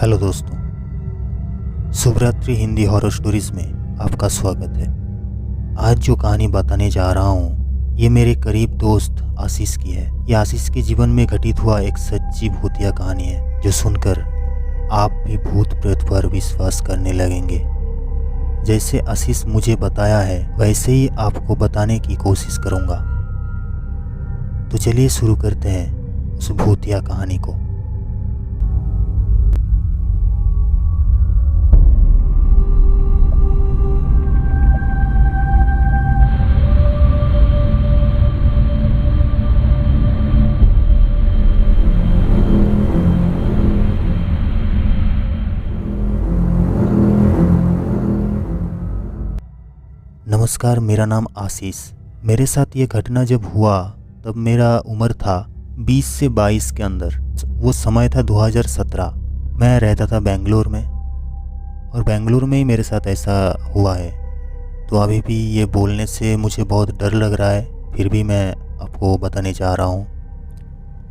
Hello दोस्तों, शुभरात्रि Hindi horror stories में आपका स्वागत है। आज जो कहानी बताने जा रहा हूँ ये मेरे करीब दोस्त आशीष की है। ये आशीष के जीवन में घटित हुआ एक सच्ची भूतिया कहानी है जो सुनकर आप भी भूत प्रेत पर विश्वास करने लगेंगे। जैसे आशीष मुझे बताया है वैसे ही आपको बताने की कोशिश करूँगा। तो चलिए शुरू करते हैं उस भूतिया कहानी को। नमस्कार, मेरा नाम आशीष। मेरे साथ ये घटना जब हुआ तब मेरा उम्र था 20 से 22 के अंदर। वो समय था 2017। मैं रहता था बेंगलोर में और बेंगलोर में ही मेरे साथ ऐसा हुआ है। तो अभी भी ये बोलने से मुझे बहुत डर लग रहा है, फिर भी मैं आपको बताने जा रहा हूँ।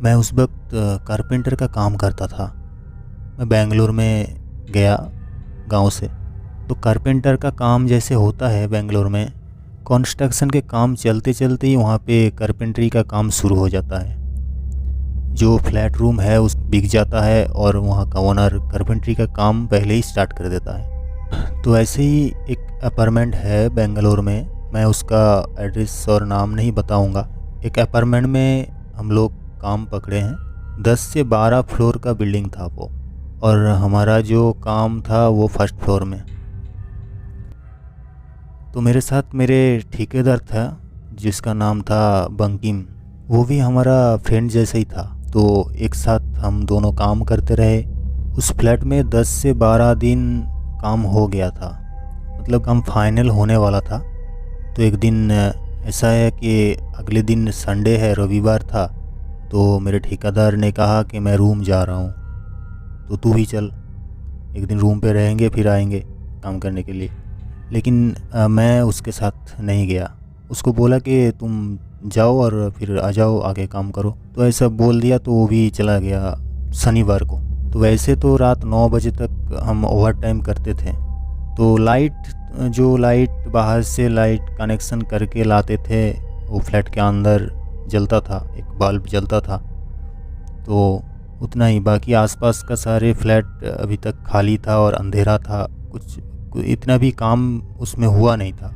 मैं उस वक्त कारपेंटर का काम करता था। मैं बेंगलोर में गया गांव से। तो कारपेंटर का काम जैसे होता है बेंगलोर में, कंस्ट्रक्शन के काम चलते चलते ही वहाँ पे कारपेंटरी का काम शुरू हो जाता है। जो फ्लैट रूम है उस बिक जाता है और वहाँ का ओनर कारपेंटरी का काम पहले ही स्टार्ट कर देता है। तो ऐसे ही एक अपार्टमेंट है बेंगलोर में, मैं उसका एड्रेस और नाम नहीं बताऊँगा। एक अपार्टमेंट में हम लोग काम पकड़े हैं। 10 से 12 फ्लोर का बिल्डिंग था वो, और हमारा जो काम था वो फर्स्ट फ्लोर में। तो मेरे साथ मेरे ठेकेदार था जिसका नाम था बंकिम। वो भी हमारा फ्रेंड जैसा ही था। तो एक साथ हम दोनों काम करते रहे। उस फ्लैट में 10 से 12 दिन काम हो गया था, मतलब काम फाइनल होने वाला था। तो एक दिन ऐसा है कि अगले दिन संडे है, रविवार था। तो मेरे ठेकेदार ने कहा कि मैं रूम जा रहा हूँ, तो तू भी चल, एक दिन रूम पे रहेंगे फिर आएंगे काम करने के लिए। लेकिन मैं उसके साथ नहीं गया। उसको बोला कि तुम जाओ और फिर आ जाओ, आगे काम करो। तो ऐसा बोल दिया, तो वो भी चला गया शनिवार को। तो वैसे तो रात 9 बजे तक हम ओवर टाइम करते थे। तो लाइट बाहर से लाइट कनेक्शन करके लाते थे, वो फ्लैट के अंदर जलता था, एक बल्ब जलता था। तो उतना ही, बाकी आसपास का सारे फ्लैट अभी तक खाली था और अंधेरा था। कुछ इतना भी काम उसमें हुआ नहीं था,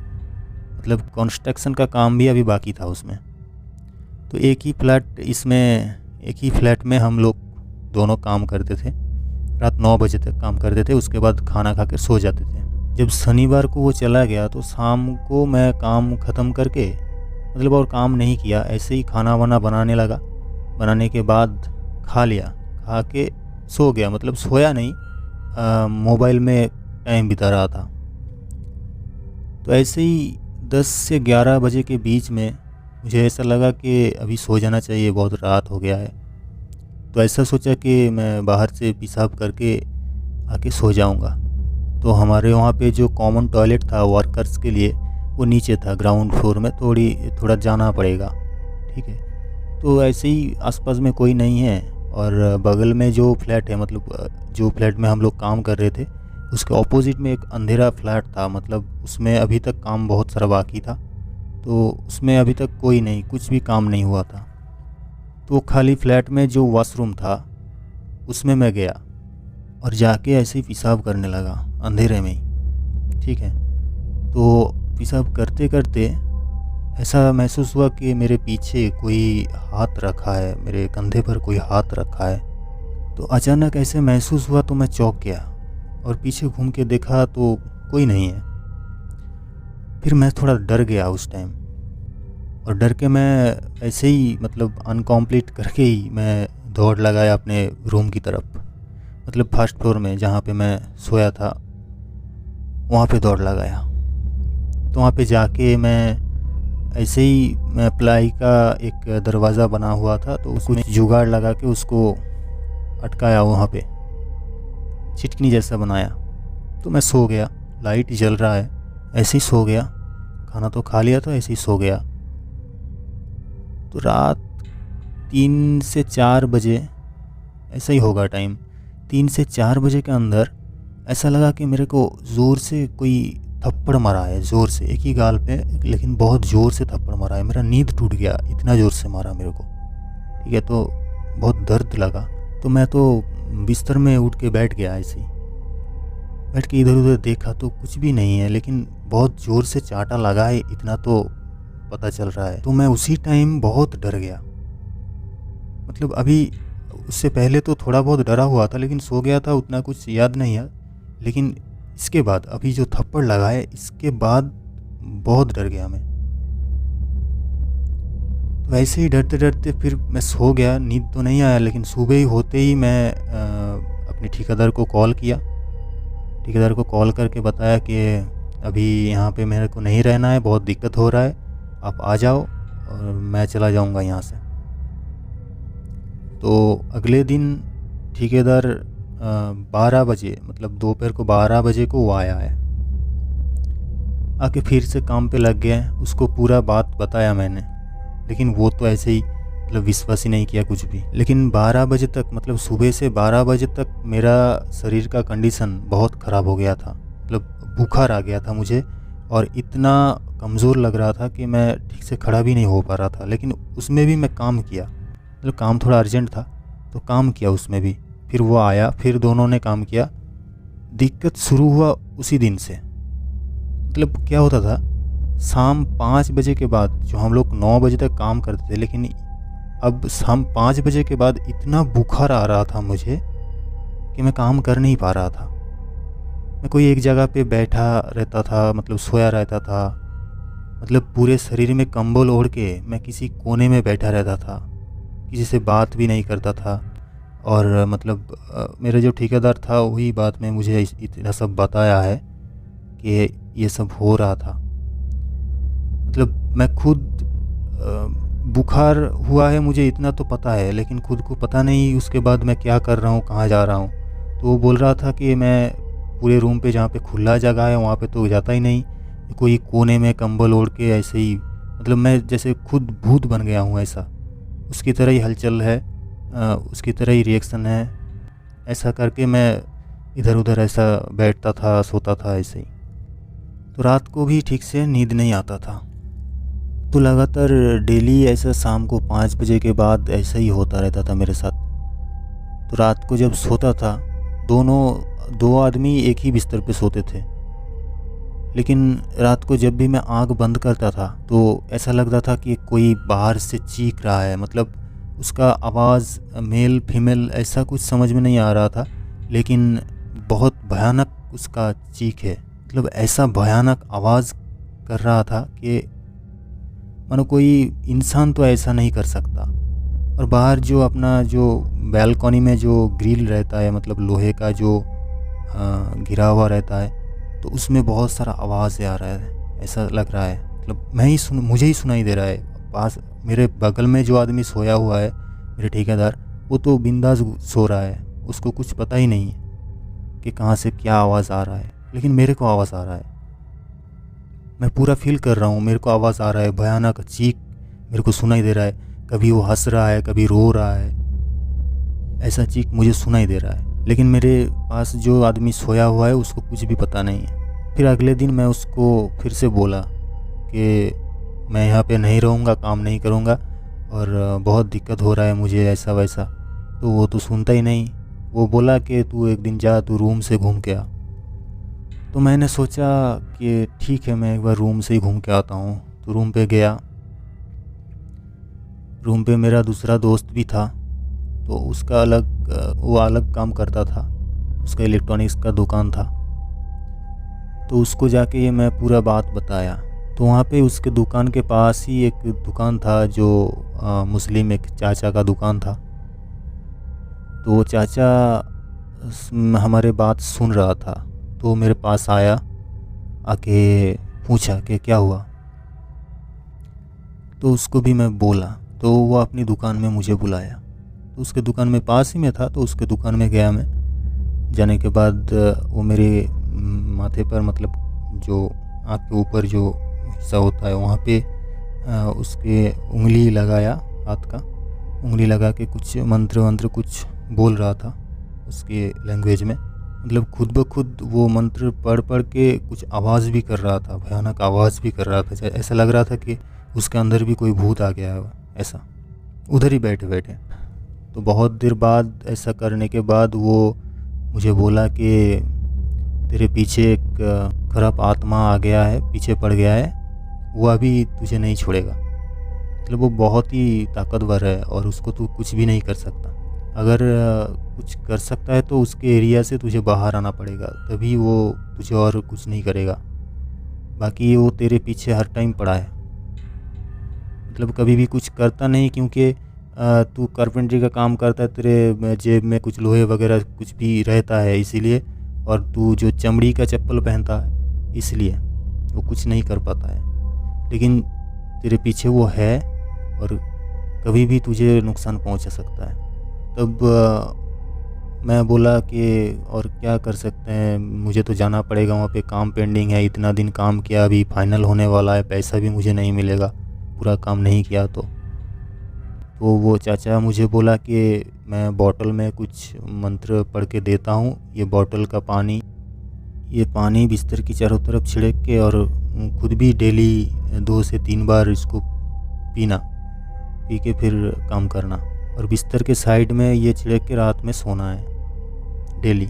मतलब कंस्ट्रक्शन का काम भी अभी बाकी था उसमें। तो एक ही फ्लैट में हम लोग दोनों काम करते थे। रात 9 बजे तक काम करते थे, उसके बाद खाना खा के सो जाते थे। जब शनिवार को वो चला गया तो शाम को मैं काम ख़त्म करके, मतलब और काम नहीं किया, ऐसे ही खाना वाना बनाने लगा। बनाने के बाद खा लिया, खा के सो गया, मतलब सोया नहीं, मोबाइल में टाइम बिता रहा था। तो ऐसे ही 10 से 11 बजे के बीच में मुझे ऐसा लगा कि अभी सो जाना चाहिए, बहुत रात हो गया है। तो ऐसा सोचा कि मैं बाहर से पेशाब करके आके सो जाऊंगा। तो हमारे वहाँ पे जो कॉमन टॉयलेट था वर्कर्स के लिए, वो नीचे था, ग्राउंड फ्लोर में, थोड़ा जाना पड़ेगा, ठीक है। तो ऐसे ही आसपास में कोई नहीं है, और बगल में जो फ्लैट है, मतलब जो फ्लैट में हम लोग काम कर रहे थे, उसके ऑपोजिट में एक अंधेरा फ्लैट था। मतलब उसमें अभी तक काम बहुत सारा बाकी था। तो उसमें अभी तक कोई नहीं, कुछ भी काम नहीं हुआ था। तो खाली फ्लैट में जो वॉशरूम था उसमें मैं गया और जाके ऐसे ही पेशाब करने लगा अंधेरे में ही, ठीक है। तो पेशाब करते करते ऐसा महसूस हुआ कि मेरे पीछे कोई हाथ रखा है, मेरे कंधे पर कोई हाथ रखा है। तो अचानक ऐसे महसूस हुआ तो मैं चौंक गया और पीछे घूम के देखा तो कोई नहीं है। फिर मैं थोड़ा डर गया उस टाइम, और डर के मैं ऐसे ही, मतलब अनकम्प्लीट करके ही मैं दौड़ लगाया अपने रूम की तरफ, मतलब फर्स्ट फ्लोर में जहाँ पे मैं सोया था वहाँ पे दौड़ लगाया। तो वहाँ पे जाके मैं ऐसे ही, मैं प्लाई का एक दरवाज़ा बना हुआ था, तो उसमें जुगाड़ लगा के उसको अटकाया, वहाँ पे चिटकनी जैसा बनाया। तो मैं सो गया, लाइट जल रहा है, ऐसे ही सो गया। खाना तो खा लिया, तो ऐसे ही सो गया। तो रात 3 से 4 बजे ऐसा ही होगा टाइम, 3 से 4 बजे के अंदर ऐसा लगा कि मेरे को ज़ोर से कोई थप्पड़ मारा है, ज़ोर से, एक ही गाल पे, लेकिन बहुत ज़ोर से थप्पड़ मारा है। मेरा नींद टूट गया, इतना ज़ोर से मारा मेरे को। ठीक है, तो बहुत दर्द लगा। तो मैं तो बिस्तर में उठ के बैठ गया, ऐसे ही बैठ के इधर उधर देखा तो कुछ भी नहीं है, लेकिन बहुत ज़ोर से चाटा लगा है, इतना तो पता चल रहा है। तो मैं उसी टाइम बहुत डर गया। मतलब अभी उससे पहले तो थोड़ा बहुत डरा हुआ था, लेकिन सो गया था, उतना कुछ याद नहीं है। लेकिन इसके बाद अभी जो थप्पड़ लगा है, इसके बाद बहुत डर गया मैं। तो वैसे ही डरते डरते फिर मैं सो गया, नींद तो नहीं आया। लेकिन सुबह ही होते ही मैं अपने ठेकेदार को कॉल किया। ठेकेदार को कॉल करके बताया कि अभी यहाँ पे मेरे को नहीं रहना है, बहुत दिक्कत हो रहा है, आप आ जाओ और मैं चला जाऊँगा यहाँ से। तो अगले दिन ठेकेदार 12 बजे, मतलब दोपहर को 12 बजे को वो आया है। आके फिर से काम पे लग गया है। उसको पूरा बात बताया मैंने, लेकिन वो तो ऐसे ही मतलब विश्वास ही नहीं किया कुछ भी। लेकिन 12 बजे तक, मतलब सुबह से 12 बजे तक मेरा शरीर का कंडीशन बहुत ख़राब हो गया था। मतलब बुखार आ गया था मुझे, और इतना कमज़ोर लग रहा था कि मैं ठीक से खड़ा भी नहीं हो पा रहा था। लेकिन उसमें भी मैं काम किया, मतलब काम थोड़ा अर्जेंट था तो काम किया उसमें भी। फिर वो आया, फिर दोनों ने काम किया। दिक्कत शुरू हुआ उसी दिन से। मतलब क्या होता था, शाम 5 बजे के बाद, जो हम लोग 9 बजे तक काम करते थे, लेकिन अब शाम 5 बजे के बाद इतना बुखार आ रहा था मुझे कि मैं काम कर नहीं पा रहा था। मैं कोई एक जगह पे बैठा रहता था, मतलब सोया रहता था। मतलब पूरे शरीर में कंबल ओढ़ के मैं किसी कोने में बैठा रहता था, किसी से बात भी नहीं करता था। और मतलब मेरा जो ठेकेदार था वही बात में मुझे इतना सब बताया है कि ये सब हो रहा था। मतलब मैं खुद बुखार हुआ है मुझे इतना तो पता है, लेकिन खुद को पता नहीं उसके बाद मैं क्या कर रहा हूँ, कहाँ जा रहा हूँ। तो वो बोल रहा था कि मैं पूरे रूम पे, जहाँ पे खुला जगह है वहाँ पे तो जाता ही नहीं, कोई कोने में कंबल ओढ़ के ऐसे ही, मतलब मैं जैसे खुद भूत बन गया हूँ, ऐसा उसकी तरह ही हलचल है, उसकी तरह ही रिएक्शन है। ऐसा करके मैं इधर उधर ऐसा बैठता था, सोता था ऐसे ही। तो रात को भी ठीक से नींद नहीं आता था। तो लगातार डेली ऐसा शाम को 5 बजे के बाद ऐसा ही होता रहता था मेरे साथ। तो रात को जब सोता था, दो आदमी एक ही बिस्तर पे सोते थे, लेकिन रात को जब भी मैं आँख बंद करता था तो ऐसा लगता था कि कोई बाहर से चीख रहा है। मतलब उसका आवाज़ मेल फीमेल ऐसा कुछ समझ में नहीं आ रहा था, लेकिन बहुत भयानक उसका चीख है। मतलब ऐसा भयानक आवाज़ कर रहा था कि मानो कोई इंसान तो ऐसा नहीं कर सकता। और बाहर जो अपना जो बैल्कनी में जो ग्रिल रहता है, मतलब लोहे का जो घिरा हुआ रहता है, तो उसमें बहुत सारा आवाज़ आ रहा है, ऐसा लग रहा है। मतलब मुझे ही सुनाई दे रहा है। पास मेरे बगल में जो आदमी सोया हुआ है, मेरे ठेकेदार, वो तो बिंदास सो रहा है, उसको कुछ पता ही नहीं है कि कहाँ से क्या आवाज़ आ रहा है, लेकिन मेरे को आवाज़ आ रहा है। मैं पूरा फील कर रहा हूँ, मेरे को आवाज़ आ रहा है, भयानक चीख मेरे को सुनाई दे रहा है। कभी वो हंस रहा है, कभी रो रहा है, ऐसा चीख मुझे सुनाई दे रहा है। लेकिन मेरे पास जो आदमी सोया हुआ है उसको कुछ भी पता नहीं है। फिर अगले दिन मैं उसको फिर से बोला कि मैं यहाँ पे नहीं रहूँगा, काम नहीं करूँगा, और बहुत दिक्कत हो रहा है मुझे, ऐसा वैसा। तो वो तो सुनता ही नहीं। वो बोला कि तू एक दिन जा, तू रूम से घूम के आ। तो मैंने सोचा कि ठीक है, मैं एक बार रूम से ही घूम के आता हूँ। तो रूम पे गया। रूम पे मेरा दूसरा दोस्त भी था, तो उसका वो अलग काम करता था, उसका इलेक्ट्रॉनिक्स का दुकान था। तो उसको जाके ये मैं पूरा बात बताया। तो वहाँ पे उसके दुकान के पास ही एक दुकान था जो मुस्लिम एक चाचा का दुकान था। तो वो चाचा हमारे बात सुन रहा था, तो मेरे पास आया, आके पूछा कि क्या हुआ। तो उसको भी मैं बोला। तो वो अपनी दुकान में मुझे बुलाया। तो उसके दुकान में पास ही में था, तो उसके दुकान में गया मैं। जाने के बाद वो मेरे माथे पर, मतलब जो आँख के ऊपर जो हिस्सा होता है वहाँ पे उसके उंगली लगाया, हाथ का उंगली लगा के कुछ मंत्र वंत्र कुछ बोल रहा था। उसके लैंग्वेज में। मतलब खुद ब खुद वो मंत्र पढ़ पढ़ के कुछ आवाज़ भी कर रहा था, भयानक आवाज़ भी कर रहा था। ऐसा लग रहा था कि उसके अंदर भी कोई भूत आ गया है ऐसा, उधर ही बैठे बैठे। तो बहुत देर बाद ऐसा करने के बाद वो मुझे बोला कि तेरे पीछे एक खराब आत्मा आ गया है, पीछे पड़ गया है, वो अभी तुझे नहीं छोड़ेगा। मतलब वो बहुत ही ताकतवर है और उसको तू कुछ भी नहीं कर सकता। अगर कुछ कर सकता है तो उसके एरिया से तुझे बाहर आना पड़ेगा, तभी वो तुझे और कुछ नहीं करेगा। बाकी वो तेरे पीछे हर टाइम पड़ा है, मतलब कभी भी कुछ करता नहीं, क्योंकि तू कारपेंटरी का काम करता है, तेरे जेब में कुछ लोहे वगैरह कुछ भी रहता है इसीलिए, और तू जो चमड़ी का चप्पल पहनता है इसलिए वो कुछ नहीं कर पाता है। लेकिन तेरे पीछे वो है और कभी भी तुझे नुकसान पहुंचा सकता है। तब मैं बोला कि और क्या कर सकते हैं, मुझे तो जाना पड़ेगा, वहाँ पे काम पेंडिंग है, इतना दिन काम किया, अभी फाइनल होने वाला है, पैसा भी मुझे नहीं मिलेगा पूरा काम नहीं किया तो वो चाचा मुझे बोला कि मैं बॉटल में कुछ मंत्र पढ़ के देता हूँ, ये बॉटल का पानी, ये पानी बिस्तर की चारों तरफ छिड़क के और खुद भी डेली 2 से 3 बार इसको पीना, पी के फिर काम करना, और बिस्तर के साइड में ये छिड़क के रात में सोना है डेली।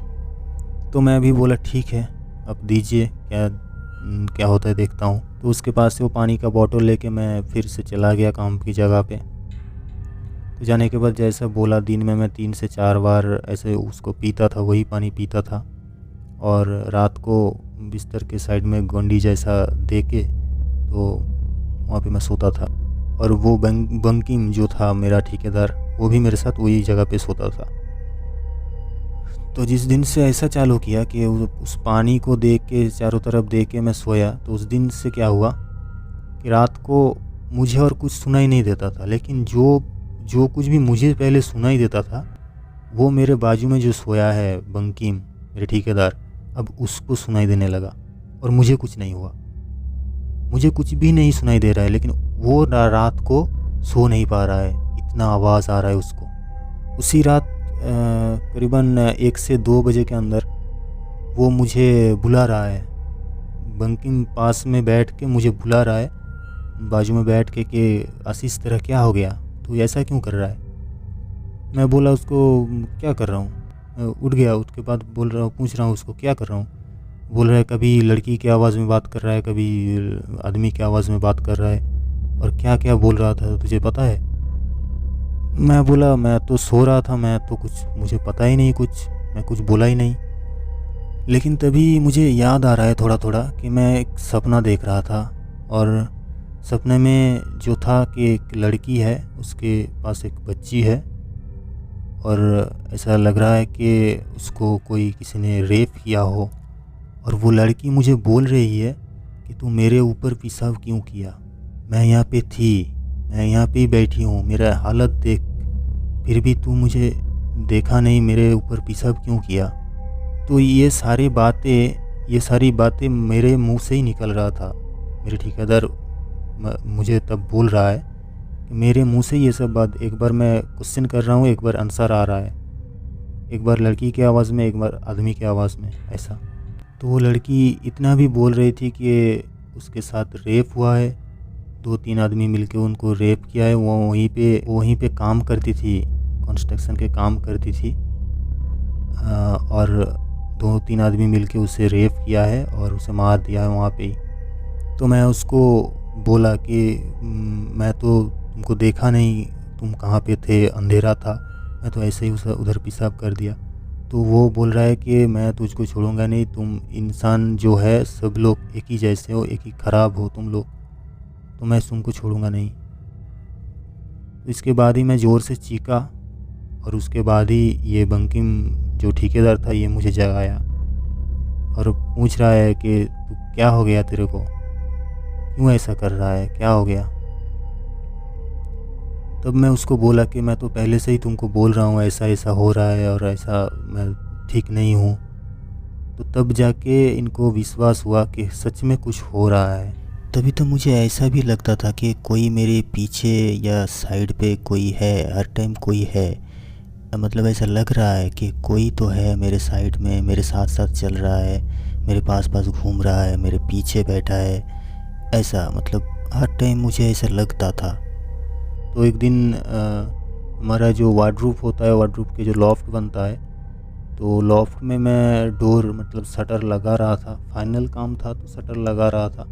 तो मैं भी बोला ठीक है, अब दीजिए, क्या होता है देखता हूँ। तो उसके पास से वो पानी का बॉटल लेके मैं फिर से चला गया काम की जगह पे। तो जाने के बाद जैसा बोला, दिन में मैं 3 से 4 बार ऐसे उसको पीता था, वही पानी पीता था, और रात को बिस्तर के साइड में गोंडी जैसा दे के तो वहाँ पे मैं सोता था। और वो बंकिम जो था मेरा ठेकेदार, वो भी मेरे साथ वही जगह पे सोता था। तो जिस दिन से ऐसा चालू किया कि उस पानी को देख के चारों तरफ देख के मैं सोया, तो उस दिन से क्या हुआ कि रात को मुझे और कुछ सुनाई नहीं देता था, लेकिन जो कुछ भी मुझे पहले सुनाई देता था वो मेरे बाजू में जो सोया है बंकिम मेरे ठेकेदार, अब उसको सुनाई देने लगा, और मुझे कुछ नहीं हुआ, मुझे कुछ भी नहीं सुनाई दे रहा है, लेकिन वो रात को सो नहीं पा रहा है, इतना आवाज़ आ रहा है उसको। उसी रात करीबन 1 से 2 बजे के अंदर वो मुझे बुला रहा है, बंकिम पास में बैठ के मुझे बुला रहा है, बाजू में बैठ के कि आशीष तेरा क्या हो गया, तू ऐसा क्यों कर रहा है। मैं बोला उसको क्या कर रहा हूँ, उठ गया, उठ के बाद बोल रहा हूँ, पूछ रहा हूँ उसको क्या कर रहा हूँ। बोल रहा है कभी लड़की की आवाज़ में बात कर रहा है, कभी आदमी की आवाज़ में बात कर रहा है, और क्या क्या बोल रहा था तुझे पता है। मैं बोला मैं तो सो रहा था, मैं तो कुछ मुझे पता ही नहीं, कुछ मैं कुछ बोला ही नहीं। लेकिन तभी मुझे याद आ रहा है थोड़ा थोड़ा कि मैं एक सपना देख रहा था, और सपने में जो था कि एक लड़की है, उसके पास एक बच्ची है, और ऐसा लग रहा है कि उसको कोई किसी ने रेप किया हो, और वो लड़की मुझे बोल रही है कि तू मेरे ऊपर पेशाब क्यों किया, मैं यहाँ पे थी, मैं यहाँ पे ही बैठी हूँ, मेरा हालत देख, फिर भी तू मुझे देखा नहीं, मेरे ऊपर पेशाब क्यों किया। तो ये सारी बातें मेरे मुंह से ही निकल रहा था। मेरे ठेकेदार मुझे तब बोल रहा है कि मेरे मुंह से ये सब बात, एक बार मैं क्वेश्चन कर रहा हूँ, एक बार आंसर आ रहा है, एक बार लड़की की आवाज़ में, एक बार आदमी की आवाज़ में, ऐसा। तो वो लड़की इतना भी बोल रही थी कि उसके साथ रेप हुआ है, 2-3 आदमी मिलके उनको रेप किया है, वो वहीं पे काम करती थी, कंस्ट्रक्शन के काम करती थी, और 2-3 आदमी मिलके उसे रेप किया है और उसे मार दिया है वहाँ पे ही। तो मैं उसको बोला कि मैं तो तुमको देखा नहीं, तुम कहाँ पे थे, अंधेरा था, मैं तो ऐसे ही उधर पेशाब कर दिया। तो वो बोल रहा है कि मैं तुझको छोड़ूंगा नहीं, तुम इंसान जो है सब लोग एक ही जैसे हो, एक ही ख़राब हो तुम लोग, तो मैं तुमको छोड़ूंगा नहीं। तो इसके बाद ही मैं ज़ोर से चीखा, और उसके बाद ही ये बंकिम जो ठेकेदार था ये मुझे जगाया और पूछ रहा है कि तू क्या हो गया, तेरे को क्यों ऐसा कर रहा है, क्या हो गया। तब मैं उसको बोला कि मैं तो पहले से ही तुमको बोल रहा हूँ ऐसा ऐसा हो रहा है और ऐसा मैं ठीक नहीं हूँ। तो तब जाके इनको विश्वास हुआ कि सच में कुछ हो रहा है। तभी तो मुझे ऐसा भी लगता था कि कोई मेरे पीछे या साइड पे कोई है, हर टाइम कोई है। मतलब ऐसा लग रहा है कि कोई तो है मेरे साइड में, मेरे साथ साथ चल रहा है, मेरे पास पास घूम रहा है, मेरे पीछे बैठा है। ऐसा मतलब हर टाइम मुझे ऐसा लगता था। तो एक दिन हमारा जो वार्डरोब होता है, वार्डरोब के जो लॉफ्ट बनता है, तो लॉफ्ट में मैं डोर मतलब शटर लगा रहा था। फाइनल काम था तो शटर लगा रहा था।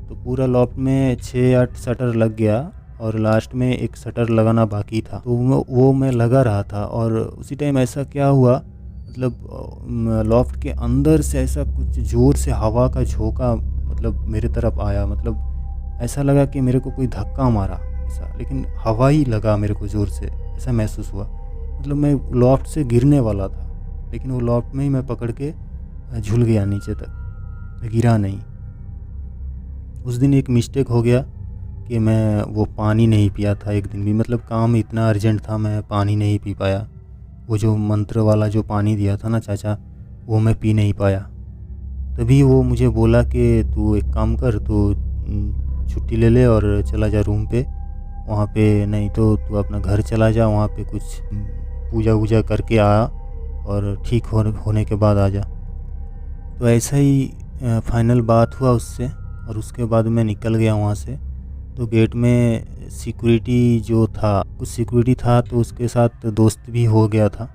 तो पूरा लॉफ्ट में 6-8 शटर लग गया और लास्ट में एक शटर लगाना बाकी था। तो वो मैं लगा रहा था और उसी टाइम ऐसा क्या हुआ, मतलब लॉफ्ट के अंदर से ऐसा कुछ ज़ोर से हवा का झोंका मतलब मेरे तरफ आया। मतलब ऐसा लगा कि मेरे को कोई धक्का मारा ऐसा, लेकिन हवा ही लगा मेरे को ज़ोर से, ऐसा महसूस हुआ। मतलब मैं लॉफ्ट से गिरने वाला था, लेकिन वो लॉफ्ट में ही मैं पकड़ के झूल गया नीचे तक, मैं गिरा नहीं। उस दिन एक मिस्टेक हो गया कि मैं वो पानी नहीं पिया था एक दिन भी। मतलब काम इतना अर्जेंट था, मैं पानी नहीं पी पाया। वो जो मंत्र वाला जो पानी दिया था ना चाचा, वो मैं पी नहीं पाया। तभी वो मुझे बोला कि तू एक काम कर, तू छुट्टी ले ले और चला जा रूम पे। वहाँ पे नहीं तो तू अपना घर चला जा, वहाँ पे कुछ पूजा वूजा करके आ और ठीक होने के बाद आ जा। तो ऐसा ही फाइनल बात हुआ उससे और उसके बाद मैं निकल गया वहाँ से। तो गेट में सिक्योरिटी जो था, कुछ सिक्योरिटी था, तो उसके साथ दोस्त भी हो गया था।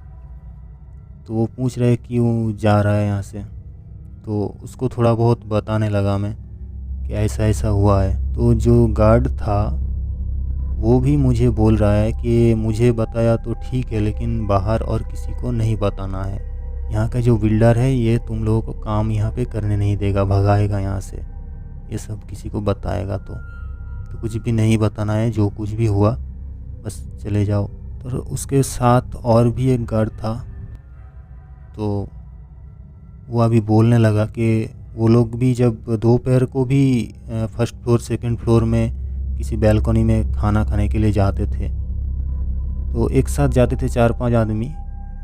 तो वो पूछ रहे क्यों जा रहा है यहाँ से। तो उसको थोड़ा बहुत बताने लगा मैं कि ऐसा ऐसा हुआ है। तो जो गार्ड था वो भी मुझे बोल रहा है कि मुझे बताया तो ठीक है, लेकिन बाहर और किसी को नहीं बताना है। यहाँ का जो बिल्डर है ये तुम लोगों को काम यहाँ पे करने नहीं देगा, भगाएगा यहाँ से, ये सब किसी को बताएगा तो कुछ भी नहीं बताना है। जो कुछ भी हुआ बस चले जाओ। तो उसके साथ और भी एक गार्ड था, तो वो अभी बोलने लगा कि वो लोग भी जब दोपहर को भी फर्स्ट फ्लोर सेकंड फ्लोर में किसी बैल्कनी में खाना खाने के लिए जाते थे। तो एक साथ जाते थे 4-5 आदमी।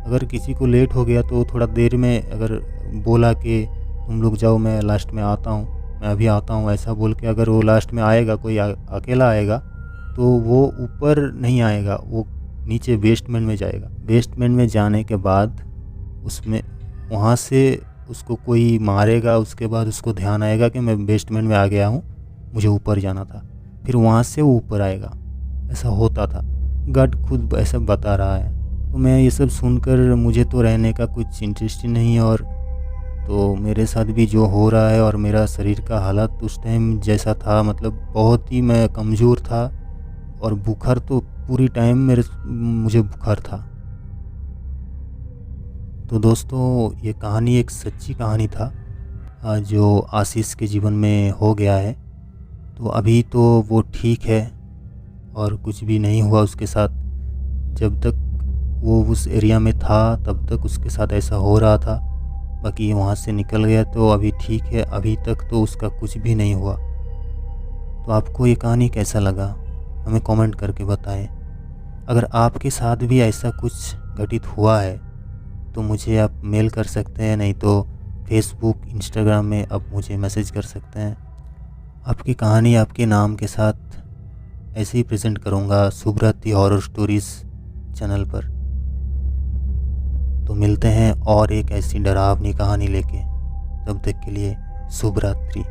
अगर किसी को लेट हो गया तो थोड़ा देर में अगर बोला कि तुम लोग जाओ, मैं लास्ट में आता हूँ, मैं अभी आता हूँ, ऐसा बोल के अगर वो लास्ट में आएगा, कोई अकेला आएगा, तो वो ऊपर नहीं आएगा, वो नीचे बेसमेंट में जाएगा। बेसमेंट में जाने के बाद उसमें वहाँ से उसको कोई मारेगा। उसके बाद उसको ध्यान आएगा कि मैं बेसमेंट में आ गया हूँ, मुझे ऊपर जाना था। फिर वहाँ से वो ऊपर आएगा। ऐसा होता था, गार्ड खुद ऐसा बता रहा है। तो मैं ये सब सुनकर मुझे तो रहने का कुछ इंटरेस्ट ही नहीं है। और तो मेरे साथ भी जो हो रहा है और मेरा शरीर का हालत उस टाइम जैसा था, मतलब बहुत ही मैं कमज़ोर था और बुखार तो पूरी टाइम मुझे बुखार था। तो दोस्तों ये कहानी एक सच्ची कहानी था जो आशीष के जीवन में हो गया है। तो अभी तो वो ठीक है और कुछ भी नहीं हुआ उसके साथ। जब तक वो उस एरिया में था तब तक उसके साथ ऐसा हो रहा था। बाकी वहाँ से निकल गया तो अभी ठीक है, अभी तक तो उसका कुछ भी नहीं हुआ। तो आपको ये कहानी कैसा लगा हमें कमेंट करके बताएं। अगर आपके साथ भी ऐसा कुछ घटित हुआ है तो मुझे आप मेल कर सकते हैं, नहीं तो फेसबुक इंस्टाग्राम में आप मुझे मैसेज कर सकते हैं। आपकी कहानी आपके नाम के साथ ऐसे ही प्रेजेंट करूँगा शुभरात्रि हॉरर स्टोरीज़ चैनल पर। तो मिलते हैं और एक ऐसी डरावनी कहानी लेके। तब तक के लिए शुभ रात्रि।